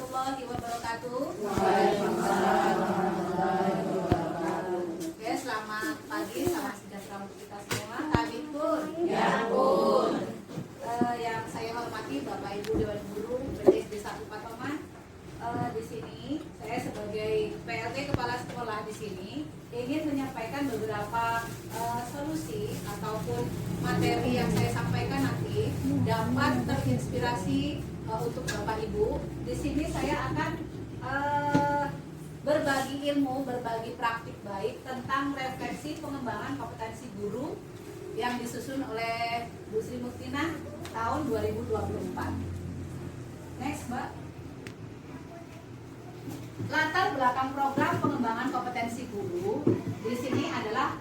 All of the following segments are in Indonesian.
warahmatullahi wabarakatuh. Waalaikumsalam warahmatullahi wabarakatuh. Oke, selamat pagi, salam sejahtera untuk kita semua. Tabipun. Ya pun. Yang saya hormati Bapak Ibu Dewan Guru PDSD 1 Patoman. Di sini saya sebagai PLT Kepala Sekolah di sini ingin menyampaikan beberapa solusi ataupun materi yang saya sampaikan nanti dapat terinspirasi untuk Bapak Ibu. Di sini saya akan berbagi ilmu, berbagi praktik baik tentang refleksi pengembangan kompetensi guru yang disusun oleh Bu Sri Muktinah tahun 2024. Next, Mbak. Latar belakang program pengembangan kompetensi guru di sini adalah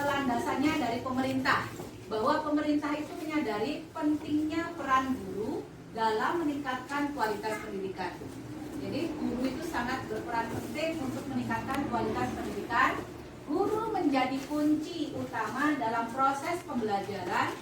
landasannya dari pemerintah, bahwa pemerintah itu menyadari pentingnya peran guru dalam meningkatkan kualitas pendidikan. Jadi guru itu sangat berperan penting untuk meningkatkan kualitas pendidikan. Guru menjadi kunci utama dalam proses pembelajaran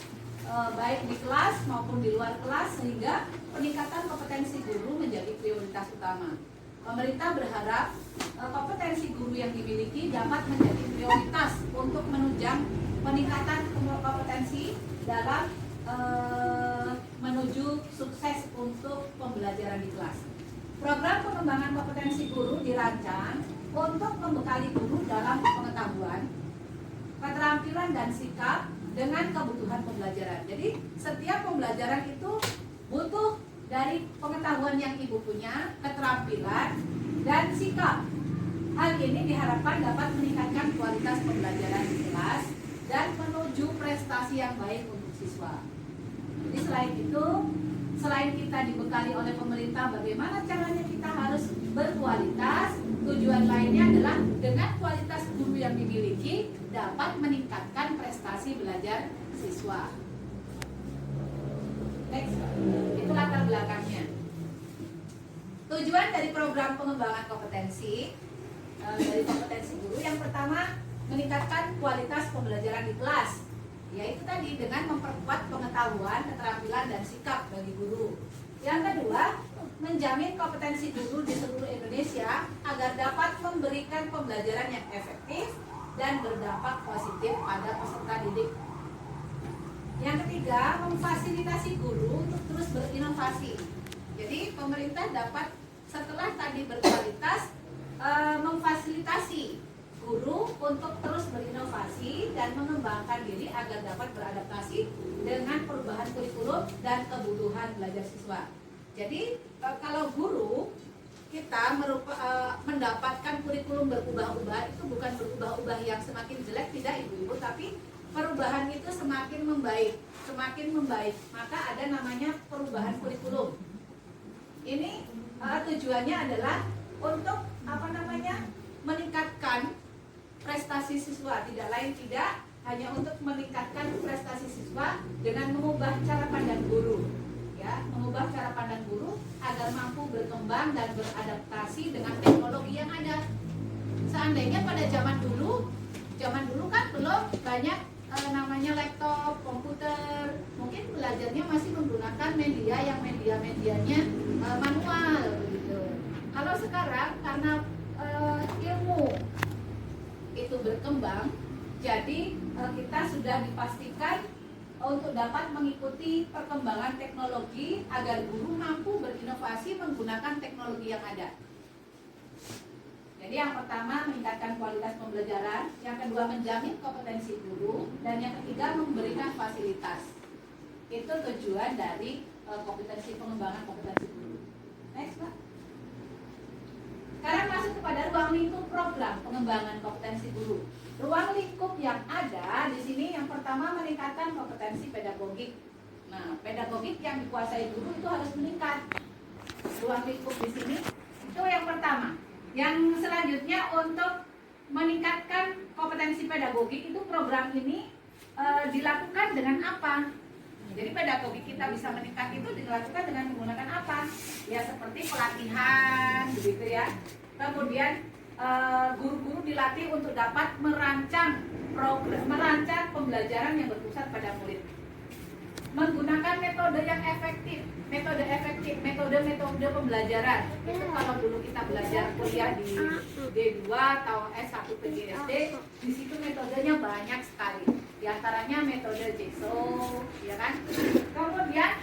baik di kelas maupun di luar kelas, sehingga peningkatan kompetensi guru menjadi prioritas utama. Pemerintah berharap kompetensi guru yang dimiliki dapat menjadi prioritas untuk menunjang peningkatan kompetensi dalam menuju sukses untuk pembelajaran di kelas. Program pengembangan kompetensi guru dirancang untuk membekali guru dalam pengetahuan, keterampilan dan sikap dengan kebutuhan pembelajaran. Jadi setiap pembelajaran itu butuh dari pengetahuan yang ibu punya, keterampilan, dan sikap. Hal ini diharapkan dapat meningkatkan kualitas pembelajaran di kelas dan menuju prestasi yang baik untuk siswa. Jadi selain kita dibekali oleh pemerintah bagaimana caranya kita harus berkualitas, tujuan lainnya adalah dengan kualitas guru yang dimiliki dapat meningkatkan prestasi belajar siswa. Next, itu latar belakangnya. Tujuan dari program pengembangan kompetensi dari kompetensi guru yang pertama meningkatkan kualitas pembelajaran di kelas, yaitu tadi dengan memperkuat pengetahuan, keterampilan dan sikap bagi guru. Yang kedua, menjamin kompetensi guru di seluruh Indonesia agar dapat memberikan pembelajaran yang efektif dan berdampak positif pada peserta didik. Yang ketiga, memfasilitasi guru untuk terus berinovasi. Jadi pemerintah dapat setelah tadi berkualitas memfasilitasi guru untuk terus berinovasi dan mengembangkan diri agar dapat beradaptasi dengan perubahan kurikulum dan kebutuhan belajar siswa. Jadi kalau guru kita mendapatkan kurikulum berubah-ubah, itu bukan berubah-ubah yang semakin jelek, tidak ibu-ibu, tapi perubahan itu semakin membaik, maka ada namanya perubahan kurikulum. Ini tujuannya adalah untuk meningkatkan prestasi siswa, tidak lain tidak hanya untuk meningkatkan prestasi siswa dengan mengubah cara pandang guru, ya, mengubah cara pandang guru agar mampu berkembang dan beradaptasi dengan teknologi yang ada. Seandainya pada zaman dulu kan belum banyak namanya laptop, komputer, mungkin belajarnya masih menggunakan medianya manual begitu. Kalau sekarang karena ilmu itu berkembang, jadi kita sudah dipastikan untuk dapat mengikuti perkembangan teknologi agar guru mampu berinovasi menggunakan teknologi yang ada. Jadi yang pertama meningkatkan kualitas pembelajaran, yang kedua menjamin kompetensi guru, dan yang ketiga memberikan fasilitas. Itu tujuan dari kompetensi pengembangan kompetensi guru. Next, Pak. Sekarang masuk kepada ruang lingkup program pengembangan kompetensi guru. Ruang lingkup yang ada di sini yang pertama meningkatkan kompetensi pedagogik. Nah, pedagogik yang dikuasai guru itu harus meningkat. Ruang lingkup di sini itu yang pertama. Yang selanjutnya untuk meningkatkan kompetensi pedagogik itu program ini dilakukan dengan apa? Jadi pedagogik kita bisa meningkat itu dilakukan dengan menggunakan apa? Ya seperti pelatihan, begitu ya. Kemudian guru-guru dilatih untuk dapat merancang pembelajaran yang berpusat pada murid. menggunakan metode yang efektif, metode pembelajaran. Itu kalau dulu kita belajar kuliah di D2 atau S1 PGSD, di situ metodenya banyak sekali. Di antaranya metode Jigsaw, ya kan? Kemudian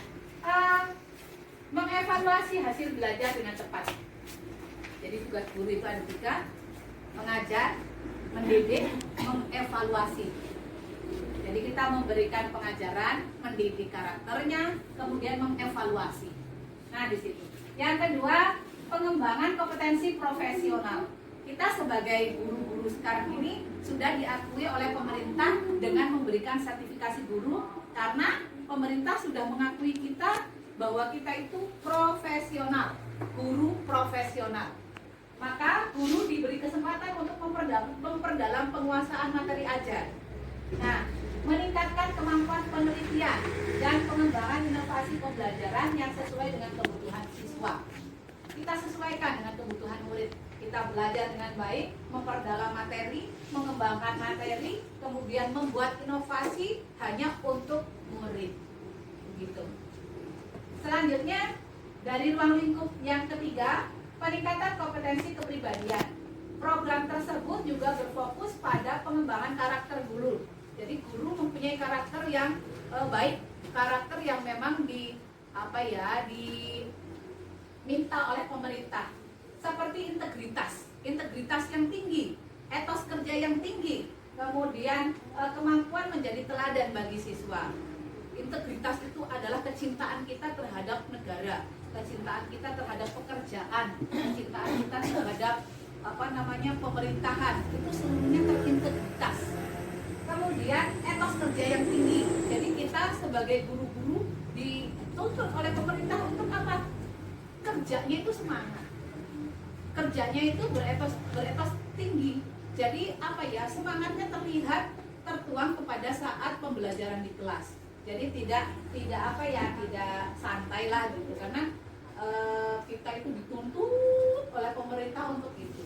mengevaluasi hasil belajar dengan tepat. Jadi tugas guru itu ada 3: mengajar, mendidik, mengevaluasi. Jadi kita memberikan pengajaran, mendidik karakternya, kemudian mengevaluasi. Nah, di situ. Yang kedua, pengembangan kompetensi profesional. Kita sebagai guru-guru sekarang ini sudah diakui oleh pemerintah dengan memberikan sertifikasi guru, karena pemerintah sudah mengakui kita bahwa kita itu profesional, guru profesional. Maka guru diberi kesempatan untuk memperdalam penguasaan materi ajar. Nah, meningkatkan kemampuan penelitian dan pengembangan inovasi pembelajaran yang sesuai dengan kebutuhan siswa. Kita sesuaikan dengan kebutuhan murid. Kita belajar dengan baik, memperdalam materi, mengembangkan materi, kemudian membuat inovasi hanya untuk murid. Begitu. Selanjutnya, dari ruang lingkup yang ketiga, peningkatan kompetensi kepribadian. Program tersebut juga berfokus pada pengembangan karakter guru. Jadi guru mempunyai karakter yang baik, karakter yang memang diminta oleh pemerintah. Seperti integritas yang tinggi, etos kerja yang tinggi, kemudian kemampuan menjadi teladan bagi siswa. Integritas itu adalah kecintaan kita terhadap negara, kecintaan kita terhadap pekerjaan, kecintaan kita terhadap pemerintahan, itu seluruhnya terintegritas. Kemudian etos kerja yang tinggi. Jadi kita sebagai guru-guru dituntut oleh pemerintah untuk apa? Kerjanya itu semangat. Kerjanya itu beretos tinggi. Jadi semangatnya terlihat tertuang kepada saat pembelajaran di kelas. Jadi tidak santai lah gitu, karena kita itu dituntut oleh pemerintah untuk itu.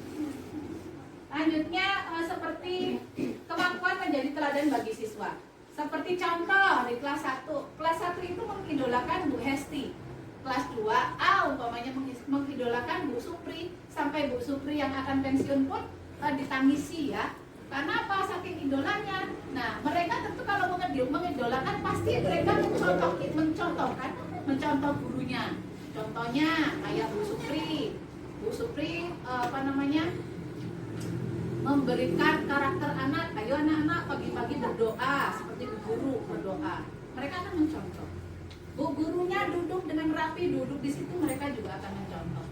Selanjutnya seperti kemampuan menjadi teladan bagi siswa. Seperti contoh di kelas 1. Kelas 1 itu mengidolakan Bu Hesti. Kelas 2A umpamanya mengidolakan Bu Supri. Sampai Bu Supri yang akan pensiun pun ditangisi ya. Karena apa? Saking idolanya. Nah, mereka tentu kalau mengidolakan pasti mereka mencontoh gurunya. Contohnya kayak Bu Supri. Bu Supri memberikan karakter anak, ayo anak-anak pagi-pagi berdoa seperti guru berdoa. Mereka akan mencontoh. Bu gurunya duduk dengan rapi, duduk di situ, mereka juga akan mencontoh.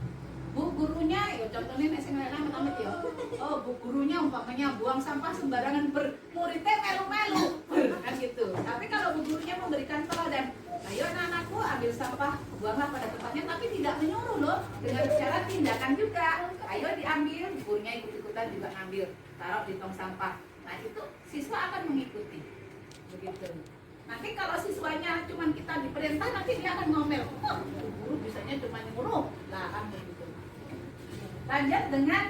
Bu gurunya, ya contohnya amit ya. Oh, bu gurunya umpamanya buang sampah sembarangan, muridnya melu-melu, kan gitu. Tapi kalau bu gurunya memberikan teladan, ayo anak-anakku ambil sampah, buanglah pada tempatnya, tapi tidak menyuruh loh, dengan cara tindakan juga. Ayo diambil, gurunya ikut-ikutan juga ngambil, taruh di tong sampah. Nah itu siswa akan mengikuti, begitu. Nanti kalau siswanya cuma kita diperintah, nanti dia akan ngomel, oh, guru bisanya cuma nyuruh, lah kan begitu. Lanjut dengan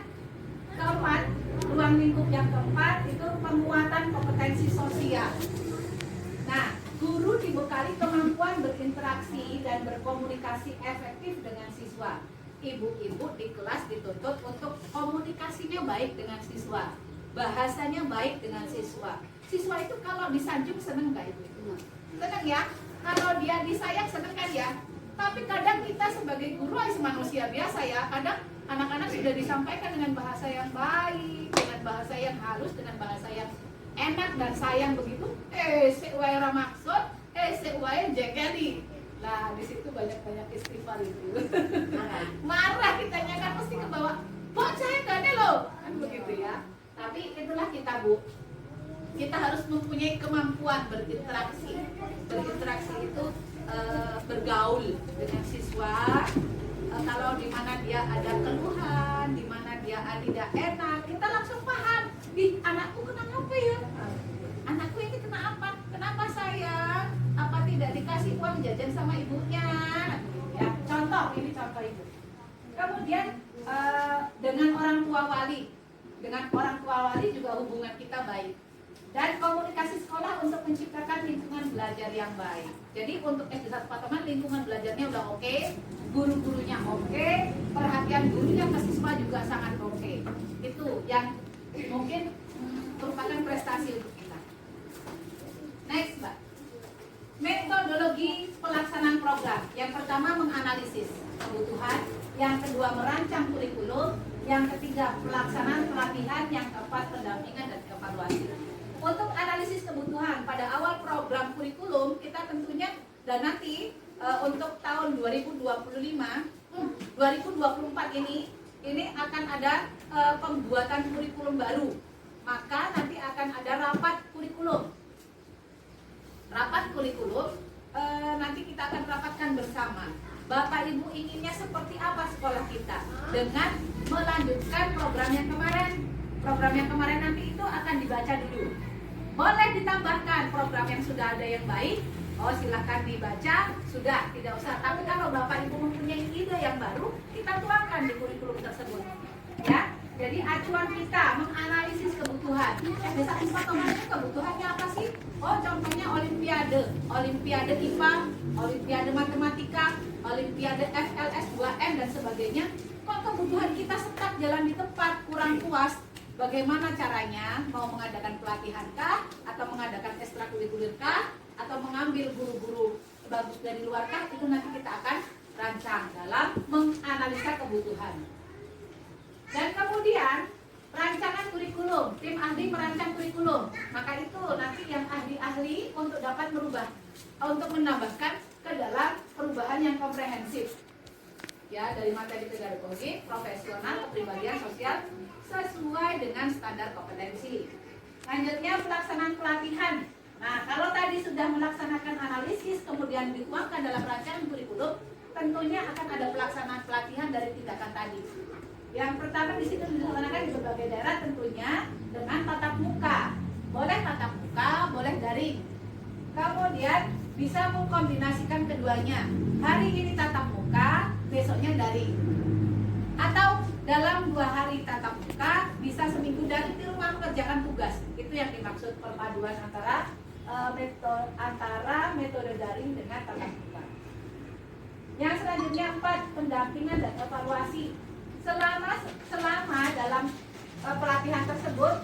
keempat, ruang lingkup yang keempat itu penguatan kompetensi sosial. Nah, guru dibekali kemampuan berinteraksi dan berkomunikasi efektif dengan siswa. Ibu-ibu di kelas dituntut untuk komunikasinya baik dengan siswa, bahasanya baik dengan siswa. Siswa itu kalau disanjung seneng gak ibu? Seneng ya? Kalau dia disayang seneng kan ya? Tapi kadang kita sebagai guru manusia biasa ya, kadang anak-anak sudah disampaikan dengan bahasa yang baik, dengan bahasa yang halus, dengan bahasa yang enak dan sayang begitu. Seuai maksud, seuai jegeli. Nah, di situ banyak-banyak istighfar itu. Marah kitanya kan mesti ke bawah. Bocah gak loh, kan begitu ya. Tapi itulah kita, Bu. Kita harus mempunyai kemampuan berinteraksi. Berinteraksi itu bergaul dengan siswa. Kalau di mana dia ada keluhan, di mana dia tidak enak, kita langsung paham. Anakku kenapa ya? Anakku ini kenapa? Kenapa sayang? Apa tidak dikasih uang jajan sama ibunya? Ya, contoh, ini contoh ibu. Kemudian dengan orang tua wali juga hubungan kita baik. Dan komunikasi sekolah untuk menciptakan lingkungan belajar belajar yang baik. Jadi untuk SD1 Patongan lingkungan belajarnya udah oke, guru-gurunya oke, perhatian guru yang ke siswa juga sangat oke. Itu yang mungkin merupakan prestasi untuk kita. Next, Mbak. Metodologi pelaksanaan program. Yang pertama menganalisis kebutuhan, yang kedua merancang kurikulum, yang ketiga pelaksanaan pelatihan, yang keempat pendampingan dan evaluasi. Untuk analisis kebutuhan pada awal program kurikulum kita tentunya dan nanti untuk tahun 2024 ini akan ada pembuatan kurikulum baru. Maka nanti akan ada rapat kurikulum. Rapat kurikulum nanti kita akan rapatkan bersama. Bapak Ibu inginnya seperti apa sekolah kita dengan melanjutkan program yang kemarin. Program yang kemarin nanti itu akan dibaca dulu. Boleh ditambahkan program yang sudah ada yang baik. Oh, silahkan dibaca, sudah, tidak usah. Tapi kalau Bapak Ibu mempunyai ide yang baru, kita tuangkan di kurikulum tersebut. Ya, jadi acuan kita menganalisis kebutuhan. SD1 Patongan itu kebutuhannya apa sih? Oh, contohnya olimpiade, olimpiade IPA, olimpiade matematika, olimpiade FLS 2M dan sebagainya. Kok kebutuhan kita stuck jalan di tempat, kurang puas? Bagaimana caranya? Mau mengadakan pelatihan kah? Atau mengadakan ekstrakurikuler kah? Atau mengambil guru-guru bagus dari luar kah? Itu nanti kita akan rancang dalam menganalisa kebutuhan. Dan kemudian rancangan kurikulum, tim ahli merancang kurikulum. Maka itu nanti yang ahli-ahli untuk dapat merubah, untuk menambahkan ke dalam perubahan yang komprehensif. Ya, dari materi pedagogi, profesional, kepribadian, sosial sesuai dengan standar kompetensi. Lanjutnya pelaksanaan pelatihan. Nah, kalau tadi sudah melaksanakan analisis kemudian dituangkan dalam rancangan kurikulum, tentunya akan ada pelaksanaan pelatihan dari tindakan tadi. Yang pertama di situ dilaksanakan di berbagai daerah tentunya dengan tatap muka. Boleh tatap muka, boleh daring. Kemudian bisa mengkombinasikan keduanya. Hari ini tatap muka, besoknya daring. Atau dalam 2 hari tatap muka, bisa seminggu daring di rumah mengerjakan tugas. Itu yang dimaksud perpaduan antara metode daring dengan tatap muka. Yang selanjutnya 4, pendampingan dan evaluasi. Selama dalam pelatihan tersebut,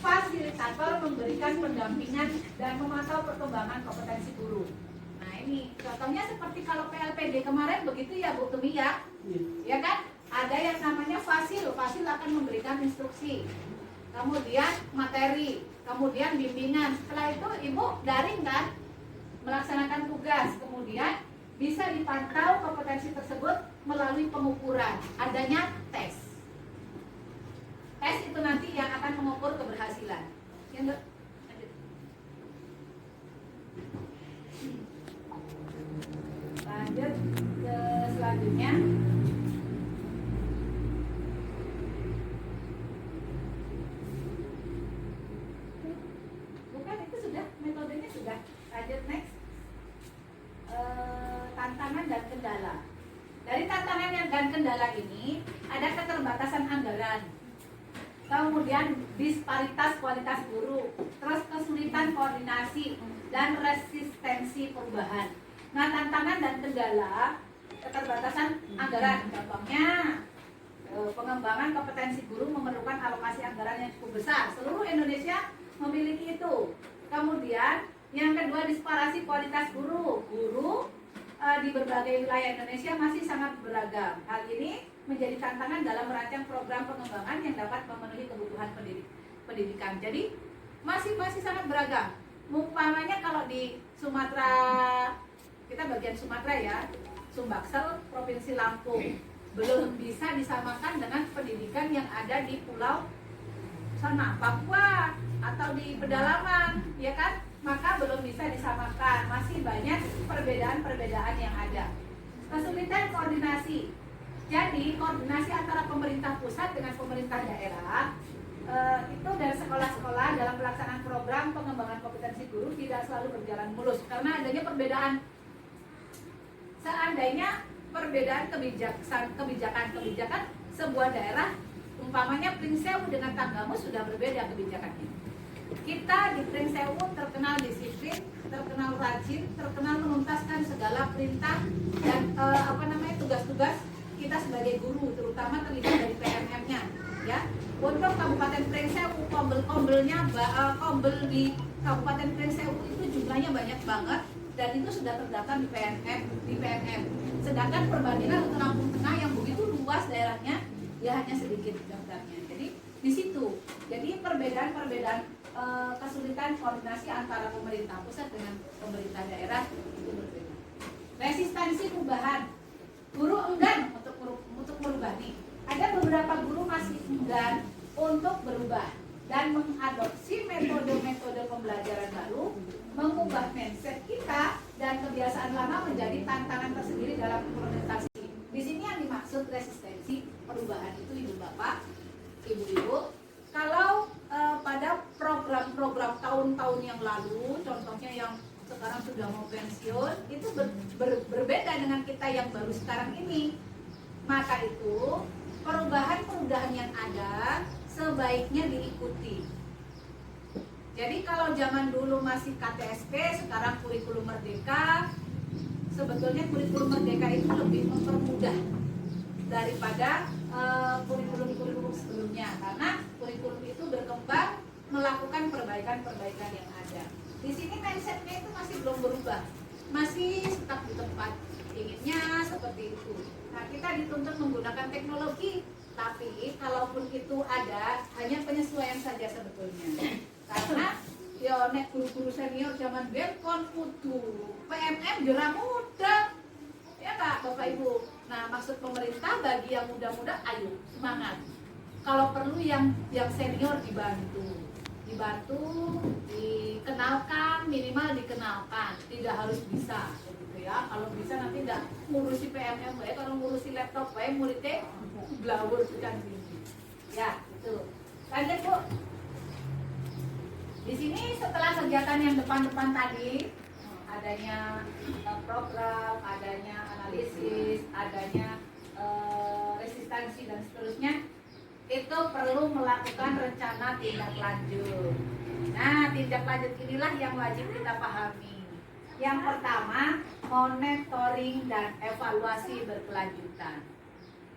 fasilitator memberikan pendampingan dan memantau perkembangan kompetensi guru. Nah ini contohnya seperti kalau PLPD kemarin begitu ya Bu Tumi ya, ya kan? Ada yang namanya fasil akan memberikan instruksi, kemudian materi, kemudian bimbingan. Setelah itu Ibu daring kan, melaksanakan tugas, kemudian bisa dipantau kompetensi tersebut melalui pengukuran, adanya tes. Tes itu nanti yang akan mengukur keberhasilan. Ya, Mbak? Lanjut ke selanjutnya. Bukan, itu sudah, metodenya sudah. Lanjut next. Tantangan dan kendala. Dari tantangan dan kendala ini ada keterbatasan anggaran, kemudian disparitas kualitas guru, terus kesulitan koordinasi dan resistensi perubahan. Nah, tantangan dan kendala, keterbatasan anggaran, contohnya pengembangan kompetensi guru memerlukan alokasi anggaran yang cukup besar. Seluruh Indonesia memiliki itu. Kemudian yang kedua, disparasi kualitas guru. Guru di berbagai wilayah Indonesia masih sangat beragam. Hal ini menjadi tantangan dalam merancang program pengembangan yang dapat memenuhi kebutuhan pendidikan. Jadi masih sangat beragam. Umpamanya kalau di Sumatera, kita bagian Sumatera ya, Sumbaksel, Provinsi Lampung, belum bisa disamakan dengan pendidikan yang ada di pulau sana, Papua atau di pedalaman, ya kan? Maka belum bisa disamakan, masih banyak perbedaan-perbedaan yang ada. Kesulitan koordinasi. Jadi koordinasi antara pemerintah pusat dengan pemerintah daerah itu dari sekolah-sekolah dalam pelaksanaan program pengembangan kompetensi guru tidak selalu berjalan mulus karena adanya perbedaan. Seandainya perbedaan kebijakan sebuah daerah, umpamanya Pringsewu dengan Tanggamus sudah berbeda kebijakannya. Kita di Pringsewu terkenal disiplin, terkenal rajin, terkenal menuntaskan segala perintah dan tugas-tugas kita sebagai guru, terutama terlibat dari PMM-nya. Ya, untuk Kabupaten Pringsewu, kombel di Kabupaten Pringsewu itu jumlahnya banyak banget dan itu sudah terdaftar di PMM. Sedangkan perbandingan untuk Lampung Tengah yang begitu luas daerahnya, ya hanya sedikit daftarnya. Jadi di situ, jadi perbedaan kesulitan koordinasi antara pemerintah pusat dengan pemerintah daerah itu berbeda. Resistensi perubahan, guru enggan untuk merubah nih. Ada beberapa guru masih enggan untuk berubah dan mengadopsi metode-metode pembelajaran baru, mengubah mindset kita dan kebiasaan lama menjadi tantangan tersendiri dalam implementasi. Di sini yang dimaksud resistensi perubahan itu ibu bapak, ibu-ibu. Kalau pada program-program tahun-tahun yang lalu, contohnya yang sekarang sudah mau pensiun, itu berbeda dengan kita yang baru sekarang ini. Maka itu perubahan-perubahan yang ada sebaiknya diikuti. Jadi kalau zaman dulu masih KTSP, sekarang kurikulum merdeka, sebetulnya kurikulum merdeka itu lebih mempermudah daripada kurikulum sebelumnya, karena kurikulum itu berkembang melakukan perbaikan-perbaikan yang ada. Di sini mindsetnya itu masih belum berubah, masih stuck di tempat, inginnya seperti itu. Nah, kita dituntut menggunakan teknologi, tapi kalaupun itu ada, hanya penyesuaian saja sebetulnya. Karena ya nek guru-guru senior zaman belkon kudu PMM jera muda, ya Kak, Bapak Ibu. Nah, maksud pemerintah bagi yang muda-muda, ayo semangat. Kalau perlu yang senior dibantu, dikenalkan, minimal dikenalkan, tidak harus bisa, gitu ya. Kalau bisa nanti tidak ngurusi PMM, kalau ngurusi laptop, muridnya blawur kan gini. Ya, itu. Lanjut Bu. Di sini setelah kegiatan yang depan-depan tadi, adanya program, adanya analisis, adanya resistensi dan seterusnya, itu perlu melakukan rencana tindak lanjut. Nah, tindak lanjut inilah yang wajib kita pahami. Yang pertama, monitoring dan evaluasi berkelanjutan.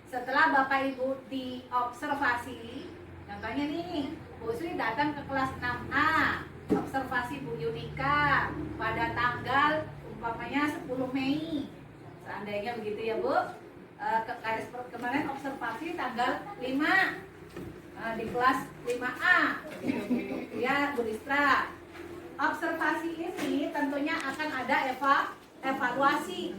Setelah Bapak Ibu diobservasi, contohnya nih, Bu Sri datang ke kelas 6A, observasi Bu Yunika pada tanggal umpamanya 10 Mei, seandainya begitu ya Bu. Kemarin observasi tanggal 5 di kelas 5A ya Bu Listra. Observasi ini tentunya akan ada evaluasi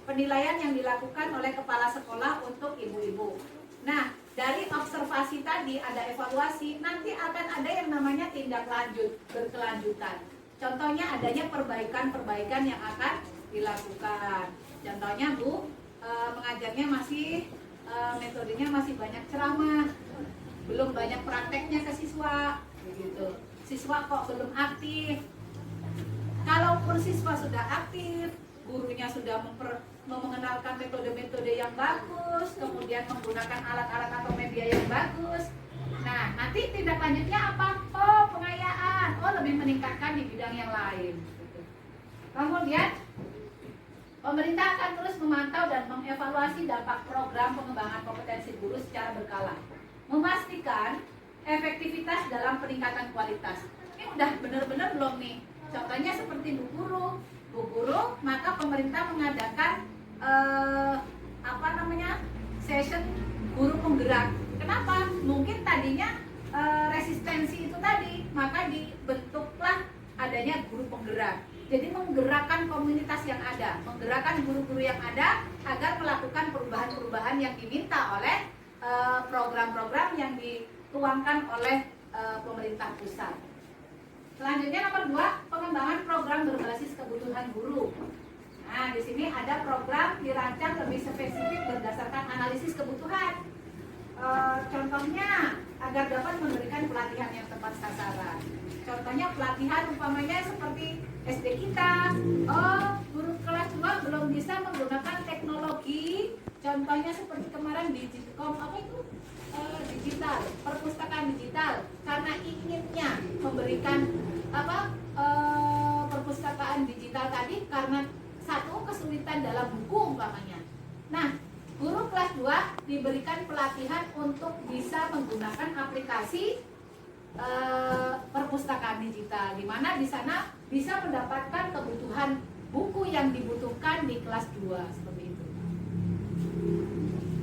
penilaian yang dilakukan oleh kepala sekolah untuk ibu-ibu. Nah, dari observasi tadi ada evaluasi, nanti akan ada yang namanya tindak lanjut berkelanjutan. Contohnya adanya perbaikan-perbaikan yang akan dilakukan. Contohnya Bu, mengajarnya masih metodenya masih banyak ceramah, belum banyak prakteknya ke siswa, gitu. Siswa kok belum aktif. Kalaupun siswa sudah aktif, gurunya sudah mengenalkan metode-metode yang bagus, kemudian menggunakan alat-alat atau media yang bagus. Nah, nanti tindak lanjutnya apa? Oh, pengayaan. Oh, lebih meningkatkan di bidang yang lain. Gitu. Kemudian pemerintah akan terus memantau dan mengevaluasi dampak program pengembangan kompetensi guru secara berkala, memastikan efektivitas dalam peningkatan kualitas. Ini udah benar-benar belum nih? Contohnya seperti Bu Guru, maka pemerintah mengadakan session guru penggerak. Kenapa? Mungkin tadinya resistensi itu tadi, maka dibentuklah adanya guru penggerak. Jadi menggerakkan komunitas yang ada, menggerakkan guru-guru yang ada agar melakukan perubahan-perubahan yang diminta oleh program-program yang dituangkan oleh pemerintah pusat. Selanjutnya nomor 2, pengembangan program berbasis kebutuhan guru. Nah, di sini ada program dirancang lebih spesifik berdasarkan analisis kebutuhan. Contohnya agar dapat memberikan pelatihan yang tepat sasaran. Contohnya pelatihan umpamanya seperti SD kita. Oh, guru kelas 2 belum bisa menggunakan teknologi. Contohnya seperti kemarin di Digicom, apa itu? digital, perpustakaan digital, karena inginnya memberikan perpustakaan digital tadi karena satu kesulitan dalam buku umpamanya. Nah, guru kelas 2 diberikan pelatihan untuk bisa menggunakan aplikasi perpustakaan digital, di mana di sana bisa mendapatkan kebutuhan buku yang dibutuhkan di kelas 2 seperti itu.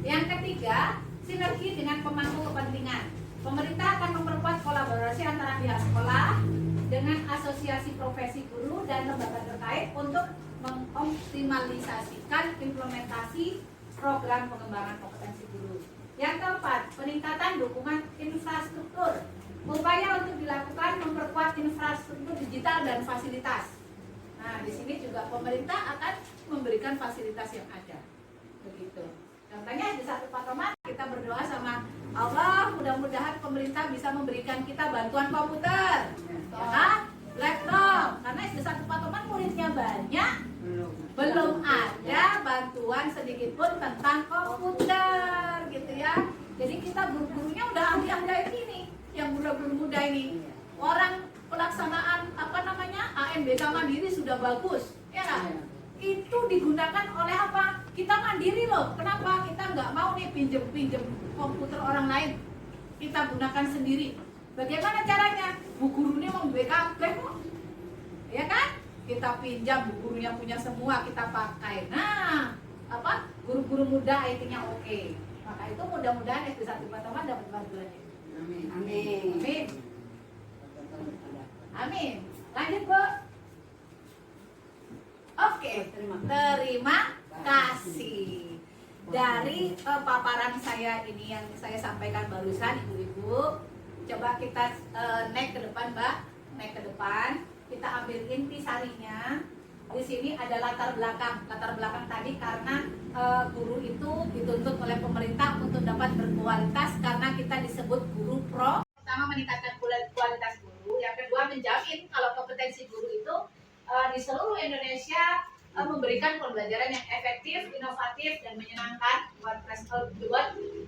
Yang ketiga, sinergi dengan pemangku kepentingan. Pemerintah akan memperkuat kolaborasi antara pihak sekolah dengan asosiasi profesi guru dan lembaga terkait untuk mengoptimalisasikan implementasi program pengembangan kompetensi guru. Yang keempat, peningkatan dukungan infrastruktur. Upaya untuk dilakukan memperkuat infrastruktur digital dan fasilitas. Nah, di sini juga pemerintah akan memberikan fasilitas yang ada. Begitu. Contohnya di satu Patoman kita berdoa sama Allah, mudah-mudahan pemerintah bisa memberikan kita bantuan komputer, ya, laptop. Karena di satu Patoman muridnya banyak, belum ada bantuan sedikit pun tentang komputer, gitu ya. Jadi kita guru-gurunya udah ahli-ahli ini, yang guru-guru muda ini. Orang pelaksanaan ANBK mandiri sudah bagus, ya kan? Itu digunakan oleh apa? Kita mandiri loh. Kenapa? Kita nggak mau nih pinjem komputer orang lain. Kita gunakan sendiri. Bagaimana caranya? Bu gurunya mau backup kok, ya kan? Kita pinjam, bu gurunya punya semua, kita pakai. Nah, guru-guru muda IT-nya oke. Maka itu mudah-mudahan SD 1 Patoman dapat bantuannya. Amin. Amin. Amin. Amin. Lanjut, Bu. Oke, terima kasih. Dari paparan saya ini yang saya sampaikan barusan, ibu-ibu, coba kita naik ke depan, Mbak. Naik ke depan, kita ambil intisarinya. Di sini ada latar belakang. Latar belakang tadi karena guru itu dituntut oleh pemerintah untuk dapat berkualitas karena kita disebut guru pro. Pertama, meningkatkan kualitas guru. Yang kedua, menjamin kalau kompetensi guru itu di seluruh Indonesia memberikan pembelajaran yang efektif, inovatif, dan menyenangkan buat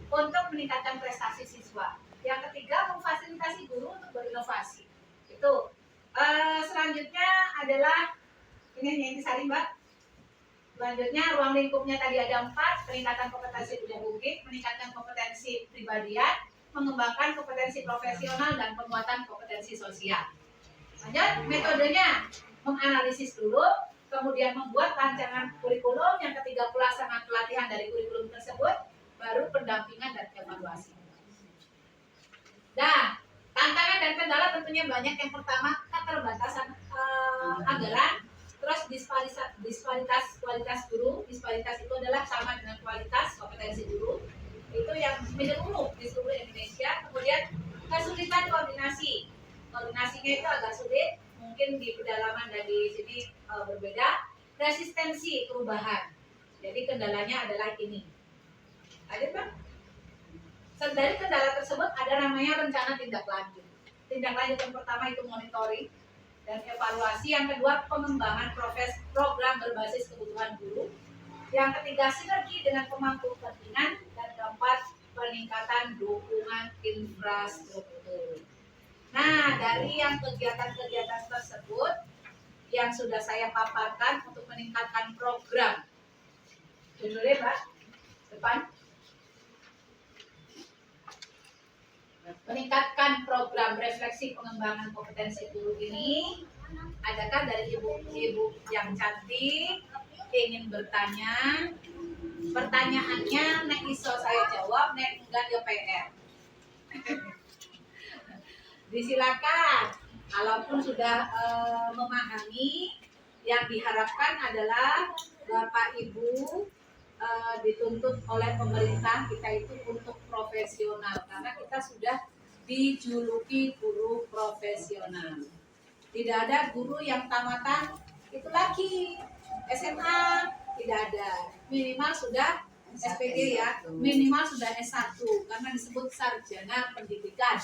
untuk meningkatkan prestasi siswa. Yang ketiga, memfasilitasi guru untuk berinovasi. Itu. Selanjutnya adalah ini yang intisari, Mbak. Selanjutnya, ruang lingkupnya tadi ada 4, peningkatan kompetensi budaya publik, meningkatkan kompetensi pribadian, mengembangkan kompetensi profesional, dan penguatan kompetensi sosial. Lanjut, metodenya menganalisis dulu, kemudian membuat rancangan kurikulum, yang ketiga pelaksanaan pelatihan dari kurikulum tersebut, baru pendampingan dan evaluasi. Nah, tantangan dan kendala tentunya banyak. Yang pertama, keterbatasan anggaran, terus disparitas kualitas guru. Disparitas itu adalah sama dengan kualitas kompetensi guru. Itu yang menyeluruh di seluruh Indonesia. Kemudian kesulitan koordinasi. Koordinasinya itu agak sulit, mungkin di pedalaman dan di sini berbeda. Resistensi perubahan. Jadi kendalanya adalah ini. Lanjut, Pak. Dari kendala tersebut ada namanya rencana tindak lanjut. Tindak lanjut yang pertama itu monitoring dan evaluasi. Yang kedua, pengembangan program berbasis kebutuhan guru. Yang ketiga, sinergi dengan pemangku kepentingan. Dan keempat, peningkatan dukungan infrastruktur. Nah, dari yang kegiatan-kegiatan tersebut yang sudah saya paparkan untuk meningkatkan program. Judulnya, Pak, depan. Meningkatkan program refleksi pengembangan kompetensi guru ini. Adakah dari ibu-ibu yang cantik ingin bertanya? Pertanyaannya nek iso saya jawab, nek enggak ya PR. Disilakan. Kalaupun sudah memahami, yang diharapkan adalah Bapak Ibu dituntut oleh pemerintah kita itu untuk profesional, karena kita sudah dijuluki guru profesional. Tidak ada guru yang tamatan itu lagi SMA, tidak ada. Minimal sudah SPD ya, minimal sudah S1 karena disebut sarjana pendidikan.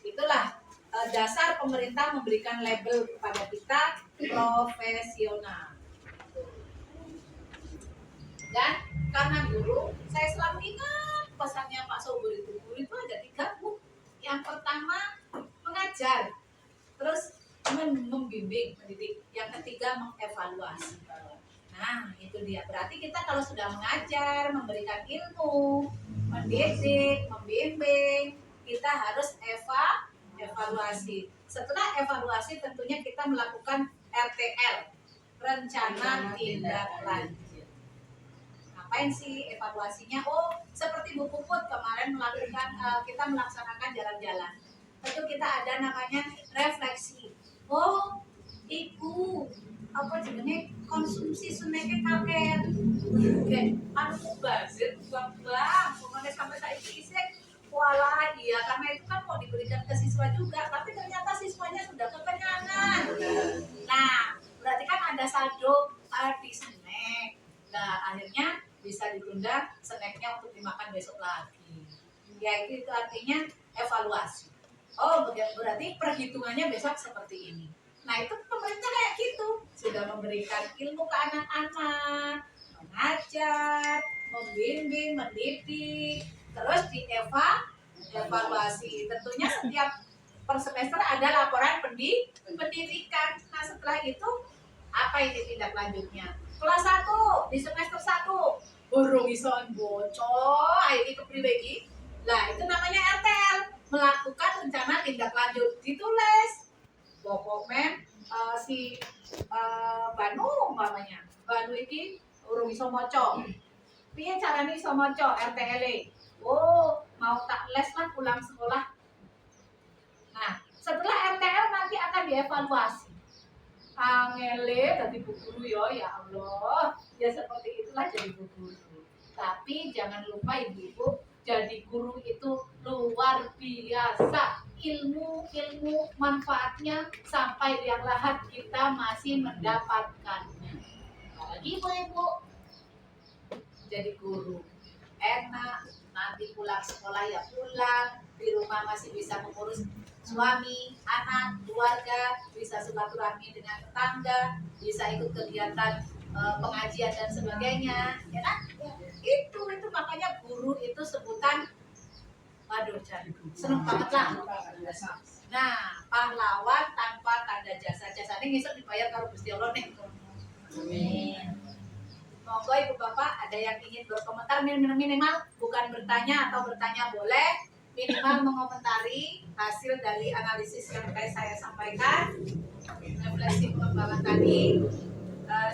Itulah dasar pemerintah memberikan label kepada kita profesional. Dan karena guru, saya selalu ingat pesannya Pak Sobur itu, guru itu ada 3 bu. Yang pertama mengajar, terus membimbing, mendidik. Yang ketiga mengevaluasi. Nah, itu dia. Berarti kita kalau sudah mengajar, memberikan ilmu, mendidik, membimbing, kita harus evaluasi. Setelah evaluasi tentunya kita melakukan RTL, rencana tindak lanjut. Ngapain sih evaluasinya? Oh, seperti Bu Puput kemarin kita melaksanakan jalan-jalan. Tentu kita ada namanya refleksi. Oh, ibu apa jenenge konsumsi suneke kakean. Oke, anu mubazir bang, pokoknya sampai saiki isih walah iya karena itu kan mau diberikan ke siswa juga, tapi ternyata siswanya sudah kekenyangan. Nah, berarti kan ada saldo di snack. Nah, akhirnya bisa ditunda snacknya untuk dimakan besok lagi. Ya itu artinya evaluasi. Oh, berarti perhitungannya besok seperti ini. Nah, itu pemerintah kayak gitu. Sudah memberikan ilmu ke anak-anak, mengajar, membimbing, mendidik, terus evaluasi. Tentunya setiap per semester ada laporan pendidikan. Nah, setelah itu apa ini tindak lanjutnya? Kelas 1 di semester 1 burung ison bocor, ini kepriwe iki? Nah, itu namanya RTL, melakukan rencana tindak lanjut, ditulis. Pokoknya si Banu umpamanya. Banu iki urung iso maca. Piye carane iso maca RTL? Oh, mau tak les lah pulang sekolah. Nah, setelah RTL nanti akan dievaluasi. Angele tadi bu guru ya Allah. Ya seperti itulah jadi bu guru. Tapi jangan lupa ibu-ibu, jadi guru itu luar biasa. Ilmu manfaatnya sampai yang lahat kita masih mendapatkannya. Apalagi ibu-ibu jadi guru enak, nanti pulang sekolah ya pulang, di rumah masih bisa mengurus suami, anak, keluarga, bisa silaturahmi dengan tetangga, bisa ikut kegiatan pengajian dan sebagainya, ya kan? Itu makanya guru itu sebutan, aduh seneng banget lah. Nah, pahlawan tanpa tanda jasa, jasanya ngisok dibayar karo Gusti Allah nih. Amin. Monggo ibu bapak ada yang ingin berkomentar, minimal bukan bertanya atau bertanya boleh, minimal mengomentari hasil dari analisis yang tadi saya sampaikan, refleksi pengembangan tadi.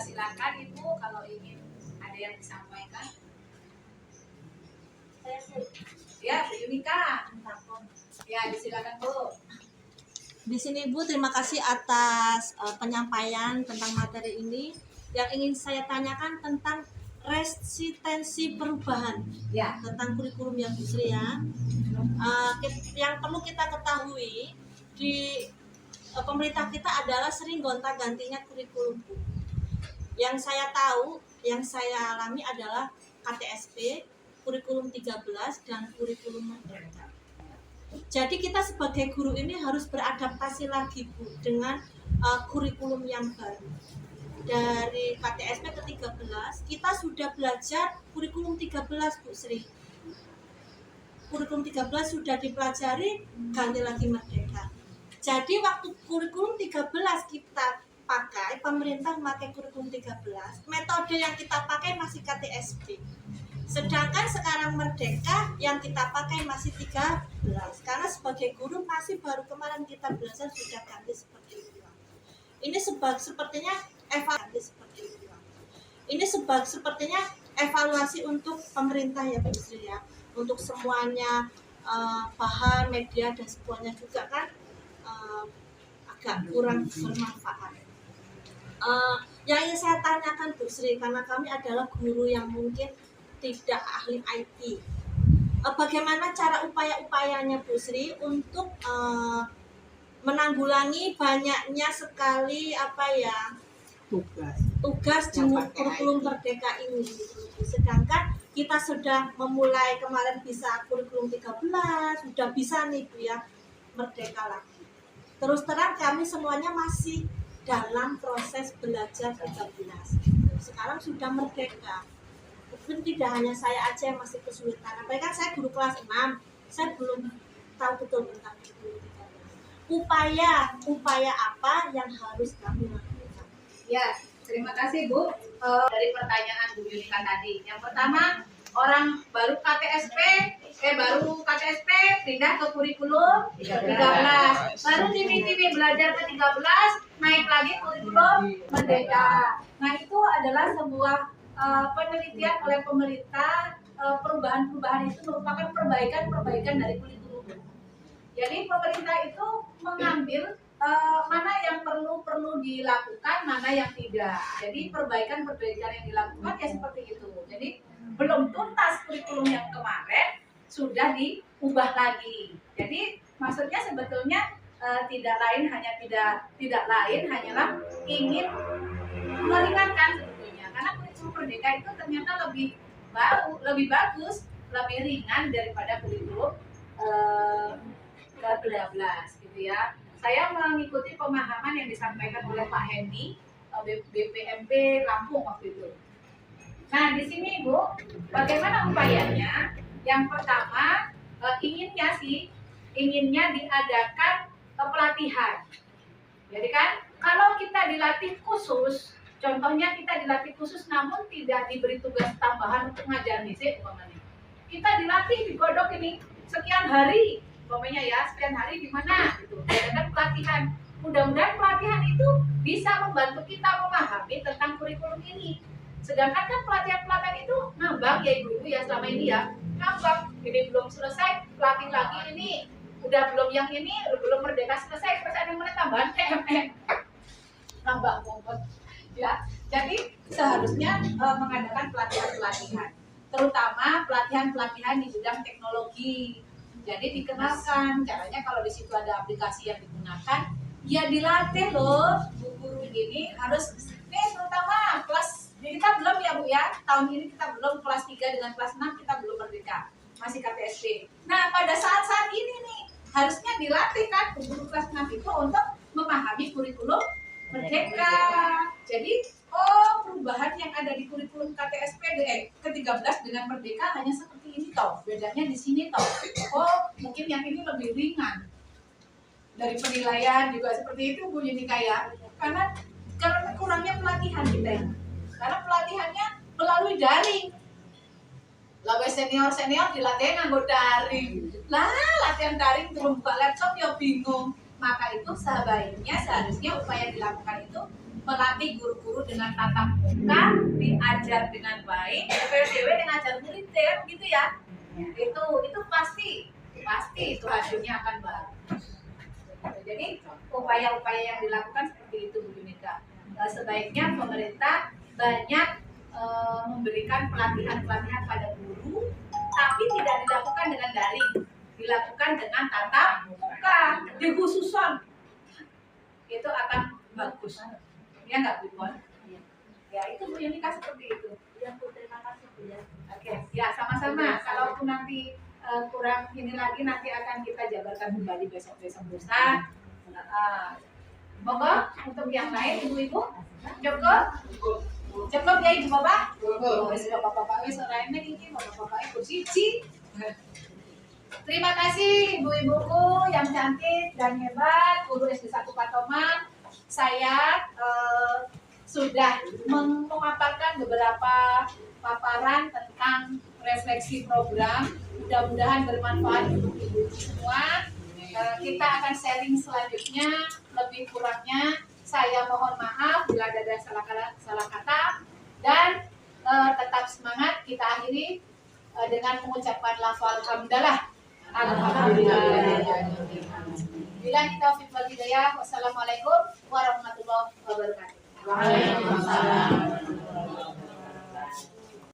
Silakan ibu kalau ingin ada yang disampaikan. Ya, Bu Yunika. Ya, disilakan Bu. Di sini Bu, terima kasih atas penyampaian tentang materi ini. Yang ingin saya tanyakan tentang resistensi perubahan, Ya, tentang kurikulum yang Bu Sri ya. Yang perlu kita ketahui di pemerintah kita adalah sering gonta-gantinya kurikulum Bu. Yang saya tahu, yang saya alami adalah KTSP, kurikulum 13 dan kurikulum merdeka. Jadi kita sebagai guru ini harus beradaptasi lagi Bu dengan kurikulum yang baru. Dari KTSP ke 13 kita sudah belajar kurikulum 13 Bu Sri. Kurikulum 13 sudah dipelajari, ganti lagi merdeka. Jadi waktu kurikulum 13 kita pakai, pemerintah memakai kurikulum 13, metode yang kita pakai masih KTSP. Sedangkan sekarang merdeka yang kita pakai masih 13. Karena sebagai guru masih baru kemarin kita belajar sudah ganti seperti itu. Ini sepertinya sepertinya evaluasi untuk pemerintah ya Bu Sri ya. Untuk semuanya bahan, media dan semuanya juga kan agak kurang bermanfaat. Yang ingin saya tanyakan Bu Sri, karena kami adalah guru yang mungkin tidak ahli IT, bagaimana cara upaya-upayanya Bu Sri untuk menanggulangi banyaknya sekali tugas di kurikulum merdeka ini. Sedangkan kita sudah memulai kemarin bisa kurikulum 13, sudah bisa nih Bu ya merdeka lagi. Terus terang kami semuanya masih dalam proses belajar 13. Sekarang sudah merdeka. Mungkin tidak hanya saya aja yang masih kesulitan. Apalagi kan saya guru kelas 6, saya belum tahu betul tentang kurikulum 13. Upaya apa yang harus kami lakukan? Ya, terima kasih Bu. Dari pertanyaan Bu Yunika tadi. Yang pertama, orang baru KTSP pindah ke kurikulum 13. Baru tiba-tiba belajar ke 13, naik lagi kurikulum Merdeka. Nah, itu adalah sebuah penelitian oleh pemerintah. Perubahan-perubahan itu merupakan perbaikan dari kurikulum. Jadi pemerintah itu mengambil mana yang perlu dilakukan, mana yang tidak. Jadi perbaikan yang dilakukan ya seperti itu. Jadi belum tuntas kurikulum yang kemarin sudah diubah lagi. Jadi maksudnya sebetulnya tidak lain hanyalah ingin meringankan sebetulnya. Karena kurikulum Merdeka itu ternyata lebih bagus, lebih ringan daripada kurikulum ke-13 gitu ya. Saya mengikuti pemahaman yang disampaikan oleh Pak Hendy, BPMP Lampung waktu itu. Nah, di sini Bu, bagaimana upayanya? Yang pertama, inginnya diadakan pelatihan. Jadi kan, kalau kita dilatih khusus, contohnya kita dilatih khusus namun tidak diberi tugas tambahan untuk ngajar musik, umpamanya. Kita dilatih digodok ini sekian hari, umpamanya ya, sekian hari di mana gitu. Diadakan pelatihan. Mudah-mudahan pelatihan itu bisa membantu kita memahami tentang kurikulum ini. Sedangkan kan pelatihan itu ngambang ya ibu-ibu ya selama ini ya, ngambang. Ini belum selesai, pelatih lagi ini, udah belum yang ini, belum Merdeka selesai, terus ada yang mana tambahan ngambang banget ya. Jadi seharusnya mengadakan pelatihan, terutama pelatihan di bidang teknologi. Jadi dikenalkan caranya, kalau di situ ada aplikasi yang digunakan, ya dilatih loh bu guru ini harus. Terutama kelas, kita belum ya Bu ya, tahun ini kita belum kelas 3 dengan kelas 6 kita belum Merdeka, masih KTSP. Nah, pada saat-saat ini nih harusnya dilatih kan guru kelas 6 itu untuk memahami kurikulum Merdeka. Jadi perubahan yang ada di kurikulum KTSP ke-13 dengan Merdeka hanya seperti ini toh. Bedanya di sini toh. Mungkin yang ini lebih ringan. Dari penilaian juga seperti itu Bu Yunika ya. Karena kurangnya pelatihan kita ya. Karena pelatihannya melalui daring. Lalu senior dilatih nganggo daring. Lah, latihan daring turun buka laptop ya bingung. Maka itu seharusnya upaya dilakukan itu melatih guru-guru dengan tatap muka, diajar dengan baik, dewe dengan ajar murid kan gitu ya. Itu pasti itu hasilnya akan bagus. Jadi upaya-upaya yang dilakukan seperti itu Bu Yunika. Sebaiknya pemerintah banyak memberikan pelatihan pada guru, tapi tidak dilakukan dengan daring, dilakukan dengan tatap muka, dikhususan. Itu akan bagus. Ya nggak Bu Ipon? Ya itu Bu Yunika seperti itu. Ya Bu, terima kasih Bu ya. Oke, ya sama-sama. Kalaupun nanti kurang ini lagi, nanti akan kita jabarkan kembali besok-besok lusa. Monggo untuk yang lain ibu-ibu cukup ya ibu bapak. Bapak-bapak wis ora enek iki, bapak-bapak siji. Terima kasih ibu-ibuku yang cantik dan hebat, guru SD 1 Patoman. Saya sudah memaparkan beberapa paparan tentang refleksi program. Mudah-mudahan bermanfaat untuk ibu semua. Kita akan sharing selanjutnya. Lebih kurangnya saya mohon maaf bila ada salah kata, dan tetap semangat. Kita akhiri dengan mengucapkan lafal hamdalah. Alhamdulillah. Bila kita wal hidayah. Wassalamualaikum warahmatullahi wabarakatuh. Waalaikumsalam.